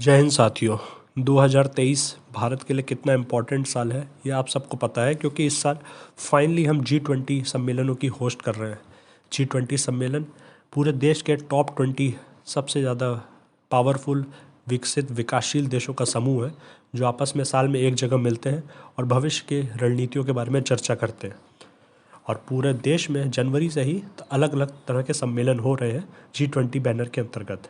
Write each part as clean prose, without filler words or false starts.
जय हिंद साथियों। 2023 भारत के लिए कितना इम्पोर्टेंट साल है ये आप सबको पता है, क्योंकि इस साल फाइनली हम G20 सम्मेलनों की होस्ट कर रहे हैं। G20 सम्मेलन पूरे देश के टॉप 20 सबसे ज़्यादा पावरफुल, विकसित, विकासशील देशों का समूह है, जो आपस में साल में एक जगह मिलते हैं और भविष्य के रणनीतियों के बारे में चर्चा करते हैं। और पूरे देश में जनवरी से ही अलग अलग तरह के सम्मेलन हो रहे हैं G20 बैनर के अंतर्गत।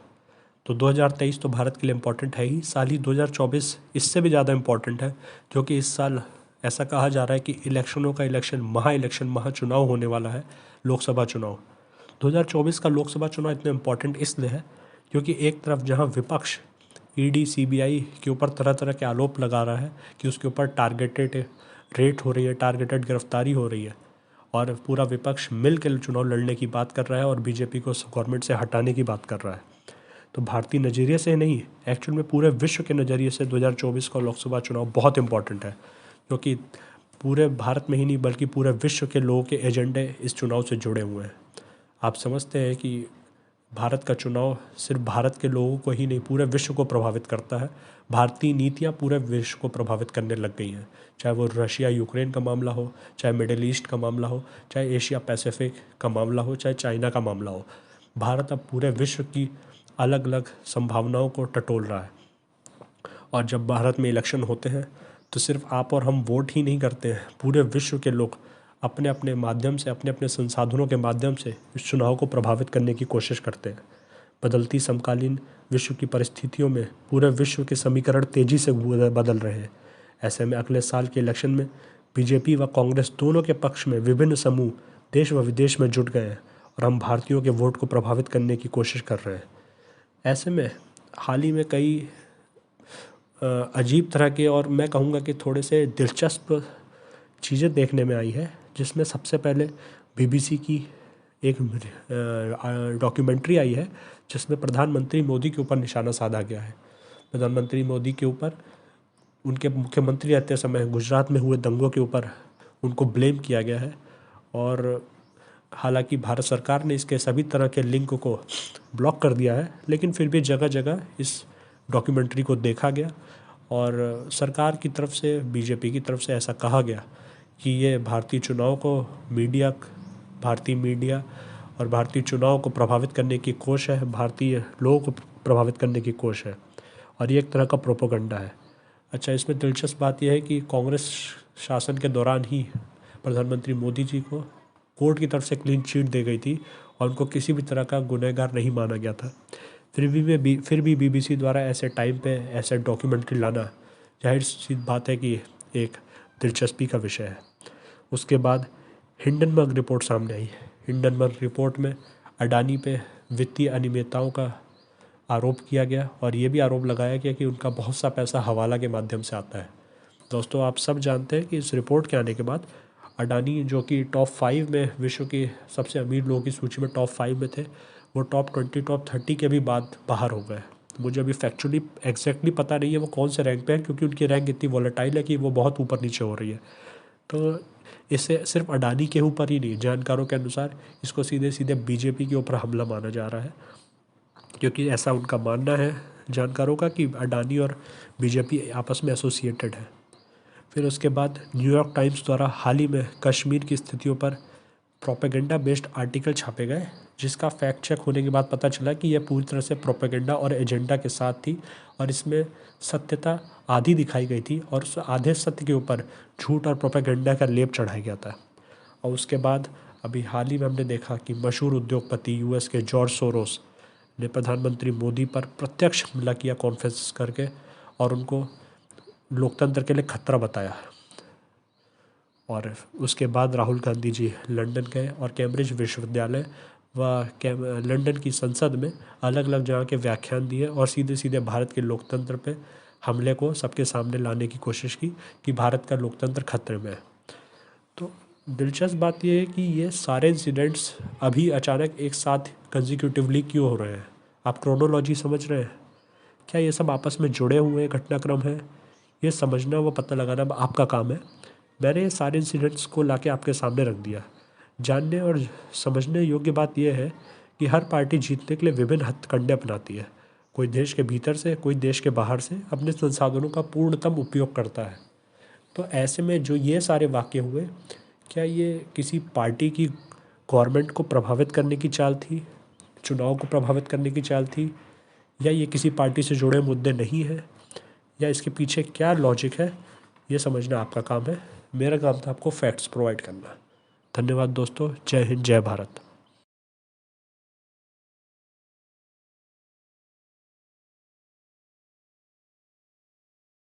तो 2023 तो भारत के लिए इम्पोर्टेंट है ही, साल ही 2024 इससे भी ज़्यादा इम्पोर्टेंट है, क्योंकि इस साल ऐसा कहा जा रहा है कि इलेक्शनों का इलेक्शन महाचुनाव होने वाला है, लोकसभा चुनाव। 2024 का लोकसभा चुनाव इतना इम्पोर्टेंट इसलिए है क्योंकि एक तरफ जहां विपक्ष ईडी सीबीआई के ऊपर तरह तरह के आरोप लगा रहा है कि उसके ऊपर टारगेटेड रेट हो रही है, टारगेटेड गिरफ्तारी हो रही है, और पूरा विपक्ष मिल के चुनाव लड़ने की बात कर रहा है और बीजेपी को गवर्नमेंट से हटाने की बात कर रहा है। तो भारतीय नज़रिए से नहीं, एक्चुअल में पूरे विश्व के नज़रिए से 2024 का लोकसभा चुनाव बहुत इंपॉर्टेंट है, क्योंकि पूरे भारत में ही नहीं बल्कि पूरे विश्व के लोगों के एजेंडे इस चुनाव से जुड़े हुए हैं। आप समझते हैं कि भारत का चुनाव सिर्फ भारत के लोगों को ही नहीं पूरे विश्व को प्रभावित करता है। भारतीय नीतियाँ पूरे विश्व को प्रभावित करने लग गई हैं, चाहे वो रशिया यूक्रेन का मामला हो, चाहे मिडिल ईस्ट का मामला हो, चाहे एशिया पैसिफिक का मामला हो, चाहे चाइना का मामला हो। भारत अब पूरे विश्व की अलग अलग संभावनाओं को टटोल रहा है। और जब भारत में इलेक्शन होते हैं तो सिर्फ आप और हम वोट ही नहीं करते हैं, पूरे विश्व के लोग अपने अपने माध्यम से, अपने अपने संसाधनों के माध्यम से इस चुनाव को प्रभावित करने की कोशिश करते हैं। बदलती समकालीन विश्व की परिस्थितियों में पूरे विश्व के समीकरण तेज़ी से बदल रहे हैं। ऐसे में अगले साल के इलेक्शन में बीजेपी व कांग्रेस दोनों के पक्ष में विभिन्न समूह देश व विदेश में जुट गए हैं और हम भारतीयों के वोट को प्रभावित करने की कोशिश कर रहे हैं। ऐसे में हाल ही में कई अजीब तरह के और मैं कहूँगा कि थोड़े से दिलचस्प चीज़ें देखने में आई है, जिसमें सबसे पहले बीबीसी की एक डॉक्यूमेंट्री आई है जिसमें प्रधानमंत्री मोदी के ऊपर निशाना साधा गया है। प्रधानमंत्री मोदी के ऊपर उनके मुख्यमंत्री रहते समय गुजरात में हुए दंगों के ऊपर उनको ब्लेम किया गया है, और हालांकि भारत सरकार ने इसके सभी तरह के लिंक को ब्लॉक कर दिया है, लेकिन फिर भी जगह जगह इस डॉक्यूमेंट्री को देखा गया और सरकार की तरफ से, बीजेपी की तरफ से ऐसा कहा गया कि ये भारतीय चुनाव को भारतीय मीडिया और भारतीय चुनाव को प्रभावित करने की कोशिश है, भारतीय लोगों को प्रभावित करने की कोशिश है, और ये एक तरह का प्रोपोगंडा है। अच्छा, इसमें दिलचस्प बात यह है कि कांग्रेस शासन के दौरान ही प्रधानमंत्री मोदी जी को कोर्ट की तरफ से क्लीन चिट दी गई थी और उनको किसी भी तरह का गुनहगार नहीं माना गया था। फिर भी बीबीसी द्वारा ऐसे टाइम पे ऐसे डॉक्यूमेंट्री लाना जाहिर सी बात है कि एक दिलचस्पी का विषय है। उसके बाद हिंडनबर्ग रिपोर्ट सामने आई। हिंडनबर्ग रिपोर्ट में अडानी पे वित्तीय अनियमितताओं का आरोप किया गया और ये भी आरोप लगाया गया कि उनका बहुत सा पैसा हवाला के माध्यम से आता है। दोस्तों, आप सब जानते हैं कि इस रिपोर्ट के आने के बाद अडानी, जो कि टॉप 5 में, विश्व की सबसे अमीर लोगों की सूची में टॉप 5 में थे, वो टॉप 20, टॉप 30 के भी बाद बाहर हो गए। मुझे अभी फैक्चुअली एग्जैक्टली पता नहीं है वो कौन से रैंक पे है, क्योंकि उनकी रैंक इतनी वॉलेटाइल है कि वो बहुत ऊपर नीचे हो रही है। तो इससे सिर्फ अडानी के ऊपर ही नहीं, जानकारों के अनुसार इसको सीधे सीधे बीजेपी के ऊपर हमला माना जा रहा है, क्योंकि ऐसा उनका मानना है जानकारों का कि अडानी और बीजेपी आपस में एसोसिएटेड है। फिर उसके बाद न्यूयॉर्क टाइम्स द्वारा हाल ही में कश्मीर की स्थितियों पर प्रोपेगेंडा बेस्ड आर्टिकल छापे गए, जिसका फैक्ट चेक होने के बाद पता चला कि यह पूरी तरह से प्रोपेगेंडा और एजेंडा के साथ थी और इसमें सत्यता आधी दिखाई गई थी और उस आधे सत्य के ऊपर झूठ और प्रोपेगेंडा का लेप चढ़ाया गया था। और उसके बाद अभी हाल ही में हमने देखा कि मशहूर उद्योगपति यूएस के जॉर्ज सोरोस ने प्रधानमंत्री मोदी पर प्रत्यक्ष हमला किया कॉन्फ्रेंस करके और उनको लोकतंत्र के लिए खतरा बताया। और उसके बाद राहुल गांधी जी लंदन गए और कैम्ब्रिज विश्वविद्यालय व लंदन की संसद में अलग अलग जगह के व्याख्यान दिए और सीधे सीधे भारत के लोकतंत्र पे हमले को सबके सामने लाने की कोशिश की कि भारत का लोकतंत्र खतरे में है। तो दिलचस्प बात यह है कि ये सारे इंसिडेंट्स अभी अचानक एक साथ कंजिक्यूटिवली क्यों हो रहे हैं। आप क्रोनोलॉजी समझ रहे हैं? क्या ये सब आपस में जुड़े हुए घटनाक्रम है? ये समझना व पता लगाना आपका काम है। मैंने ये सारे इंसिडेंट्स को लाके आपके सामने रख दिया। जानने और समझने योग्य बात यह है कि हर पार्टी जीतने के लिए विभिन्न हथकंडे अपनाती है। कोई देश के भीतर से, कोई देश के बाहर से अपने संसाधनों का पूर्णतम उपयोग करता है। तो ऐसे में जो ये सारे वाक़ये हुए, क्या ये किसी पार्टी की गवर्नमेंट को प्रभावित करने की चाल थी, चुनाव को प्रभावित करने की चाल थी, या ये किसी पार्टी से जुड़े मुद्दे नहीं हैं, या इसके पीछे क्या लॉजिक है, ये समझना आपका काम है। मेरा काम था आपको फैक्ट्स प्रोवाइड करना। धन्यवाद दोस्तों। जय हिंद, जय भारत।